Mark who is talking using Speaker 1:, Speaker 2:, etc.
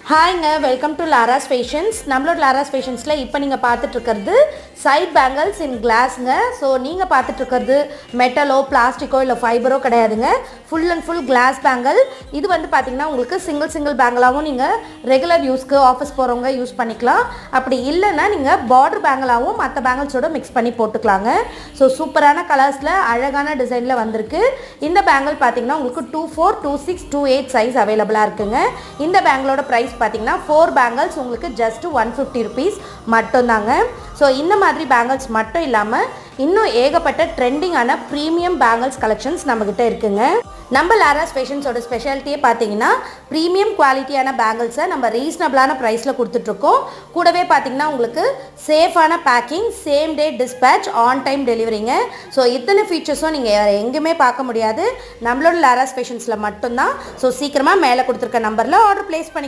Speaker 1: ஹாய்ங்க, welcome to Laura's fashions. நம்மளோட Laura's ஃபேஷன்ஸில் இப்போ நீங்கள் பார்த்துட்ருக்கிறது சைட் பேங்கிள்ஸ் இன் கிளாஸுங்க. ஸோ நீங்கள் பார்த்துட்ருக்கிறது மெட்டலோ பிளாஸ்டிக்கோ இல்லை ஃபைபரோ கிடையாதுங்க. Full and full glass bangle. இது வந்து பார்த்திங்கன்னா உங்களுக்கு சிங்கிள் பேங்கிளாகவும் நீங்கள் ரெகுலர் யூஸ்க்கு ஆஃபீஸ் போகிறவங்க யூஸ் பண்ணிக்கலாம். அப்படி இல்லைன்னா நீங்கள் பார்டர் பேங்கிளாகவும் மற்ற பேங்கிள்ஸோடு மிக்ஸ் பண்ணி போட்டுக்கலாங்க. ஸோ சூப்பரான கலர்ஸில் அழகான டிசைனில் வந்திருக்கு. இந்த பேங்கிள் பார்த்திங்கன்னா உங்களுக்கு 24, 26, 28 சைஸ் அவைலபிளாக இருக்குங்க. இந்த பேங்கிளோட ப்ரைஸ் பார்த்தீங்கன்னா 4 பேங்கிள்ஸ் உங்களுக்கு ஜஸ்ட் 150 ருபீஸ் மட்டும்தாங்க. ஸோ இந்த மாதிரி பேங்கிள்ஸ் மட்டும் இல்லாமல் இன்னும் ஏகப்பட்ட ட்ரெண்டிங்கான ப்ரீமியம் பேங்கிள்ஸ் கலெக்ஷன்ஸ் நம்மக்கிட்ட இருக்குங்க. நம்ம லாராஸ் ஃபேஷன்ஸோட ஸ்பெஷாலிட்டியே பார்த்தீங்கன்னா ப்ரீமியம் குவாலிட்டியான பேங்கிள்ஸை நம்ம ரீசனபிளான ப்ரைஸில் கொடுத்துட்ருக்கோம். கூடவே பார்த்தீங்கன்னா உங்களுக்கு சேஃபான packing, same day dispatch, on time டெலிவரிங்க. ஸோ இத்தனை ஃபீச்சர்ஸும் நீங்கள் எங்கேயுமே பார்க்க முடியாது, நம்மளோட லாராஸ் ஃபேஷன்ஸில் மட்டும்தான். ஸோ சீக்கிரமாக மேலே கொடுத்துருக்க நம்பரில் ஆர்டர் ப்ளேஸ் பண்ணிக்கோ.